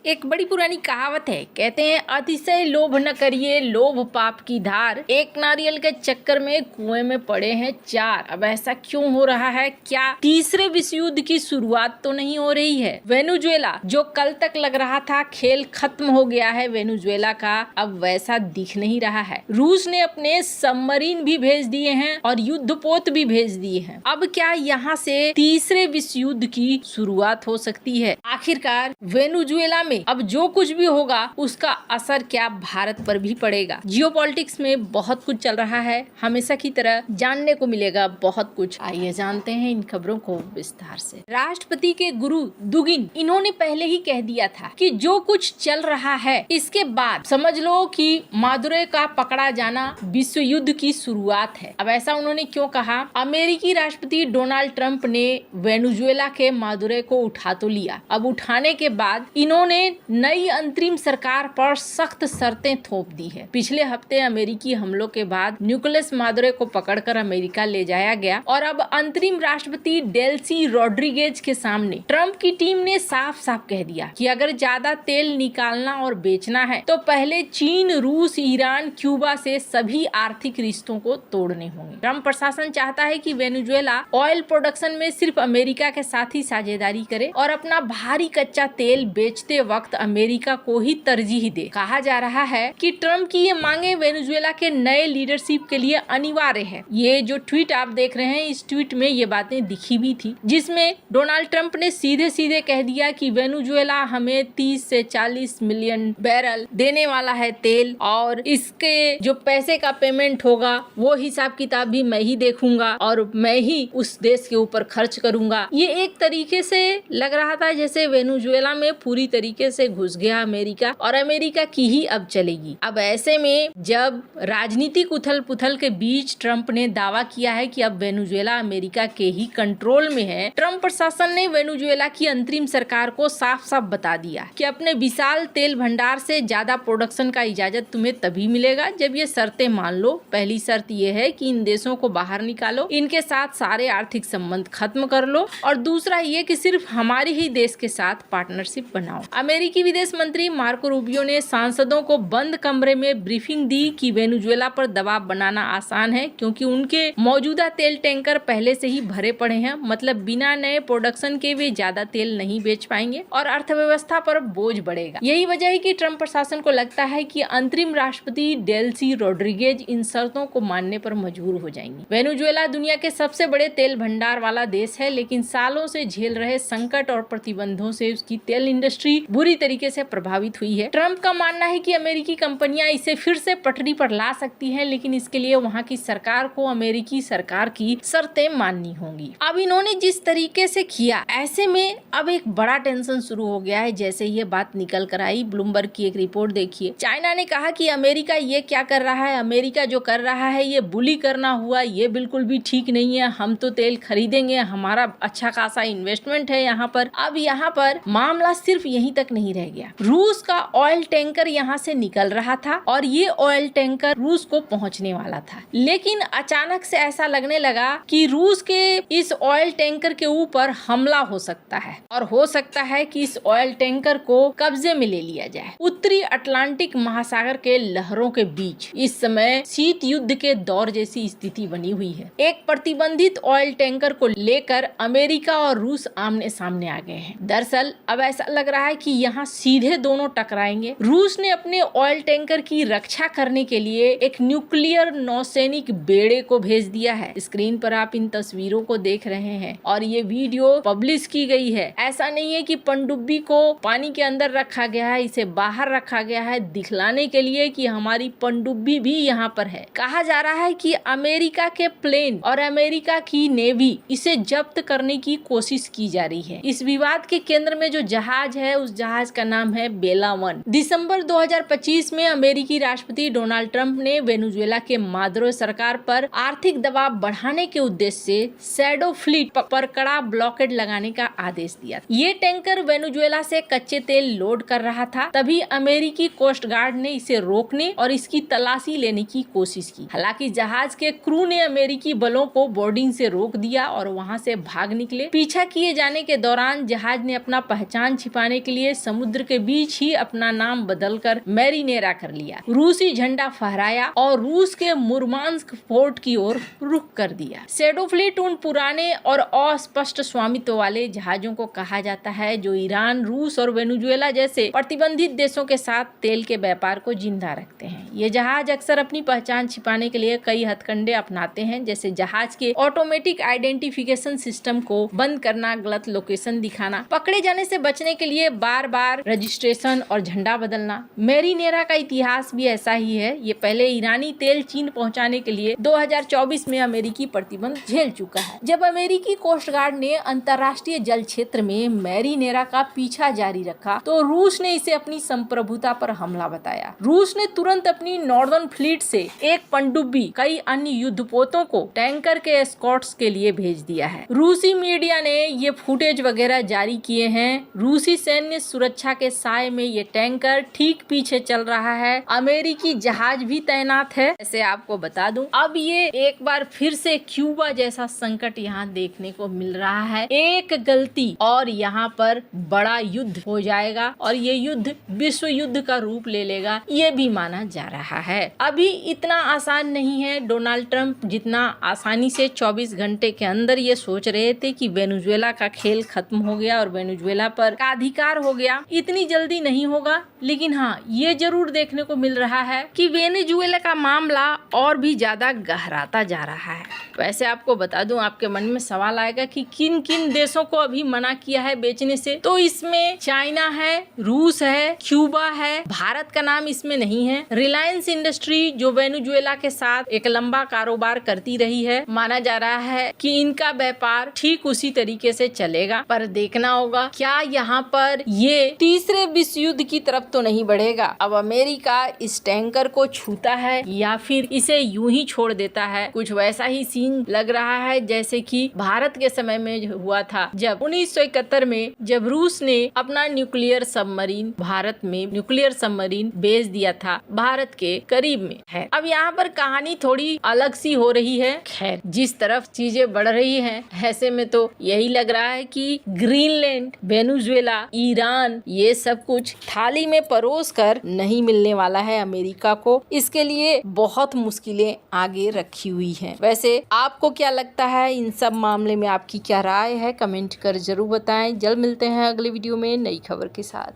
एक बड़ी पुरानी कहावत है, कहते हैं अतिशय लोभ न करिए, लोभ पाप की धार। एक नारियल के चक्कर में कुएं में पड़े हैं चार। अब ऐसा क्यों हो रहा है? क्या तीसरे विश्व युद्ध की शुरुआत तो नहीं हो रही है? वेनेजुएला जो कल तक लग रहा था खेल खत्म हो गया है वेनेजुएला का, अब वैसा दिख नहीं रहा है। रूस ने अपने सबमरीन भी भेज दिए हैं और युद्धपोत भी भेज दिए हैं। अब क्या यहाँ से तीसरे विश्व युद्ध की शुरुआत हो सकती है? आखिरकार वेनेजुएला में अब जो कुछ भी होगा उसका असर क्या भारत पर भी पड़ेगा? जियोपॉलिटिक्स में बहुत कुछ चल रहा है, हमेशा की तरह जानने को मिलेगा बहुत कुछ। आइए जानते हैं इन खबरों को विस्तार से। राष्ट्रपति के गुरु दुगिन इन्होंने पहले ही कह दिया था कि जो कुछ चल रहा है इसके बाद समझ लो कि मादुरो का पकड़ा जाना विश्व युद्ध की शुरुआत है। अब ऐसा उन्होंने क्यों कहा? अमेरिकी राष्ट्रपति डोनाल्ड ट्रंप ने वेनेजुएला के मादुरो को उठा तो लिया, अब उठाने के बाद इन्होंने नई अंतरिम सरकार पर सख्त शर्तें थोप दी है। पिछले हफ्ते अमेरिकी हमलों के बाद निकोलस मादुरो को पकड़कर अमेरिका ले जाया गया और अब अंतरिम राष्ट्रपति डेल्सी रोड्रिगेज के सामने ट्रंप की टीम ने साफ साफ कह दिया कि अगर ज्यादा तेल निकालना और बेचना है तो पहले चीन, रूस, ईरान, क्यूबा से सभी आर्थिक रिश्तों को तोड़ने होंगे। ट्रंप प्रशासन चाहता है कि वेनेजुएला ऑयल प्रोडक्शन में सिर्फ अमेरिका के साथ ही साझेदारी करे और अपना भारी कच्चा तेल बेचते वक्त अमेरिका को ही तरजीह दे। कहा जा रहा है कि ट्रंप की ये मांगे वेनेजुएला के नए लीडरशिप के लिए अनिवार्य है। ये जो ट्वीट आप देख रहे हैं, इस ट्वीट में ये बातें दिखी भी थी, जिसमें डोनाल्ड ट्रंप ने सीधे सीधे कह दिया कि वेनेजुएला हमें 30 से 40 मिलियन बैरल देने वाला है तेल, और इसके जो पैसे का पेमेंट होगा वो हिसाब किताब भी मैं ही देखूंगा और मैं ही उस देश के ऊपर खर्च करूंगा। ये एक तरीके से लग रहा था जैसे वेनेजुएला में पूरी तरीके से घुस गया अमेरिका और अमेरिका की ही अब चलेगी। अब ऐसे में जब राजनीतिक उथल पुथल के बीच ट्रंप ने दावा किया है कि अब वेनेजुएला अमेरिका के ही कंट्रोल में है, ट्रंप प्रशासन ने वेनेजुएला की अंतरिम सरकार को साफ साफ बता दिया कि अपने विशाल तेल भंडार से ज्यादा प्रोडक्शन का इजाजत तुम्हें तभी मिलेगा जब ये शर्तें मान लो। पहली शर्त ये है कि इन देशों को बाहर निकालो, इनके साथ सारे आर्थिक संबंध खत्म कर लो, और दूसरा ये कि सिर्फ हमारे ही देश के साथ पार्टनरशिप बनाओ। अमेरिकी विदेश मंत्री मार्को रूबियो ने सांसदों को बंद कमरे में ब्रीफिंग दी कि वेनेजुएला पर दबाव बनाना आसान है क्योंकि उनके मौजूदा तेल टैंकर पहले से ही भरे पड़े हैं, मतलब बिना नए प्रोडक्शन के वे ज्यादा तेल नहीं बेच पाएंगे और अर्थव्यवस्था पर बोझ बढ़ेगा। यही वजह है कि ट्रंप प्रशासन को लगता है कि अंतरिम राष्ट्रपति डेल्सी रोड्रिगेज इन शर्तों को मानने पर मजबूर हो जाएंगी। वेनेजुएला दुनिया के सबसे बड़े तेल भंडार वाला देश है, लेकिन सालों से झेल रहे संकट और प्रतिबंधों से उसकी तेल इंडस्ट्री बुरी तरीके से प्रभावित हुई है। ट्रंप का मानना है कि अमेरिकी कंपनियां इसे फिर से पटरी पर ला सकती हैं, लेकिन इसके लिए वहां की सरकार को अमेरिकी सरकार की शर्तें माननी होंगी। अब इन्होंने जिस तरीके से किया, ऐसे में अब एक बड़ा टेंशन शुरू हो गया है। जैसे ये बात निकल कर आई, ब्लूमबर्ग की एक रिपोर्ट देखिए, चाइना ने कहा कि अमेरिका ये क्या कर रहा है, अमेरिका जो कर रहा है ये बुली करना हुआ, ये बिल्कुल भी ठीक नहीं है, हम तो तेल खरीदेंगे, हमारा अच्छा खासा इन्वेस्टमेंट है यहाँ पर। अब यहाँ पर मामला सिर्फ यहीं तक नहीं रह गया, रूस का ऑयल टैंकर यहाँ से निकल रहा था और ये ऑयल टैंकर रूस को पहुंचने वाला था, लेकिन अचानक से ऐसा लगने लगा कि रूस के इस ऑयल टैंकर के ऊपर हमला हो सकता है और हो सकता है कि इस ऑयल टैंकर को कब्जे में ले लिया जाए। उत्तरी अटलांटिक महासागर के लहरों के बीच इस समय शीत युद्ध के दौर जैसी स्थिति बनी हुई है। एक प्रतिबंधित ऑयल टैंकर को लेकर अमेरिका और रूस आमने सामने आ गए हैं। दरअसल अब ऐसा लग रहा है कि यहाँ सीधे दोनों टकराएंगे। रूस ने अपने ऑयल टैंकर की रक्षा करने के लिए एक न्यूक्लियर नौसैनिक बेड़े को भेज दिया है। स्क्रीन पर आप इन तस्वीरों को देख रहे हैं और ये वीडियो पब्लिश की गई है। ऐसा नहीं है कि पनडुब्बी को पानी के अंदर रखा गया है, इसे बाहर रखा गया है दिखलाने के लिए कि हमारी पनडुब्बी भी यहाँ पर है। कहा जा रहा है कि अमेरिका के प्लेन और अमेरिका की नेवी इसे जब्त करने की कोशिश की जा रही है। इस विवाद के केंद्र में जो जहाज है, उस जहाज का नाम है बेला 1। दिसंबर 2025 में अमेरिकी राष्ट्रपति डोनाल्ड ट्रंप ने वेनेजुएला के मादुरो सरकार पर आर्थिक दबाव बढ़ाने के उद्देश्य से शैडो फ्लीट पर कड़ा ब्लॉकेड लगाने का आदेश दिया। ये टैंकर वेनेजुएला से कच्चे तेल लोड कर रहा था, तभी अमेरिकी कोस्ट गार्ड ने इसे रोकने और इसकी तलाशी लेने की कोशिश की। हालांकि जहाज के क्रू ने अमेरिकी बलों को बोर्डिंग से रोक दिया और वहां से भाग निकले। पीछा किए जाने के दौरान जहाज ने अपना पहचान छिपाने के लिए समुद्र के बीच ही अपना नाम बदलकर मैरीनेरा कर लिया, रूसी झंडा फहराया और रूस के मुर्मांस्क फोर्ट की ओर रुख कर दिया। शैडो फ्लीट उन पुराने और अस्पष्ट स्वामित्व वाले जहाजों को कहा जाता है जो ईरान, रूस और वेनेजुएला जैसे प्रतिबंधित देशों के साथ तेल के व्यापार को जिंदा रखते हैं। ये जहाज अक्सर अपनी पहचान छिपाने के लिए कई हथकंडे अपनाते हैं, जैसे जहाज के ऑटोमेटिक आइडेंटिफिकेशन सिस्टम को बंद करना, गलत लोकेशन दिखाना, पकड़े जाने से बचने के लिए बार बार रजिस्ट्रेशन और झंडा बदलना। मैरीनेरा का इतिहास भी ऐसा ही है। ये पहले ईरानी तेल चीन पहुंचाने के लिए 2024 में अमेरिकी प्रतिबंध झेल चुका है। जब अमेरिकी कोस्ट गार्ड ने अंतर्राष्ट्रीय जल क्षेत्र में मैरीनेरा का पीछा जारी रखा तो रूस ने इसे अपनी संप्रभुता पर हमला बताया। रूस ने तुरंत अपनी नॉर्दर्न फ्लीट से एक पनडुब्बी, कई अन्य युद्धपोतों को टैंकर के एस्कॉर्ट्स के लिए भेज दिया है। रूसी मीडिया ने ये फुटेज वगैरह जारी किए हैं। रूसी सैन्य सुरक्षा के साए में ये टैंकर ठीक पीछे चल रहा है। अमेरिकी जहाज भी तैनात है। ऐसे आपको बता दूं, अब ये एक बार फिर से क्यूबा जैसा संकट यहाँ देखने को मिल रहा है। एक गलती और यहाँ पर बड़ा युद्ध हो जाएगा और ये युद्ध विश्व युद्ध का रूप ले लेगा, ये भी माना जा रहा है। अभी इतना आसान नहीं है। डोनाल्ड ट्रंप जितना आसानी से 24 घंटे के अंदर ये सोच रहे थे कि वेनेजुएला का खेल खत्म हो गया और वेनेजुएला पर का अधिकार हो गया, इतनी जल्दी नहीं होगा। लेकिन हाँ, ये जरूर देखने को मिल रहा है कि वेनेजुएला का मामला और भी ज्यादा गहराता जा रहा है। वैसे आपको बता दूं, आपके मन में सवाल आएगा कि किन किन देशों को अभी मना किया है बेचने से। तो इसमें चाइना है, रूस है, क्यूबा है, भारत का नाम इसमें नहीं है। रिलायंस इंडस्ट्री जो वेनेजुएला के साथ एक लंबा कारोबार करती रही है, माना जा रहा है कि इनका व्यापार ठीक उसी तरीके से चलेगा। पर देखना होगा क्या यहाँ पर ये तीसरे विश्व युद्ध की तरफ तो नहीं बढ़ेगा। अब अमेरिका इस टैंकर को छूता है या फिर इसे यूं ही छोड़ देता है। कुछ वैसा ही सीन लग रहा है जैसे कि भारत के समय में हुआ था, जब 1971 में जब रूस ने अपना न्यूक्लियर सबमरीन भारत में न्यूक्लियर सबमरीन भेज दिया था, भारत के करीब में है। अब यहाँ पर कहानी थोड़ी अलग सी हो रही है। खैर, जिस तरफ चीजें बढ़ रही हैं, ऐसे में तो यही लग रहा है कि ग्रीनलैंड, वेनेजुएला, ईरान, ये सब कुछ थाली में परोस कर नहीं मिलने वाला है अमेरिका को। इसके लिए बहुत मुश्किलें आगे रखी हुई हैं। वैसे आपको क्या लगता है इन सब मामले में, आपकी क्या राय है, कमेंट कर जरूर बताएं। जल्द मिलते हैं अगले वीडियो में नई खबर के साथ।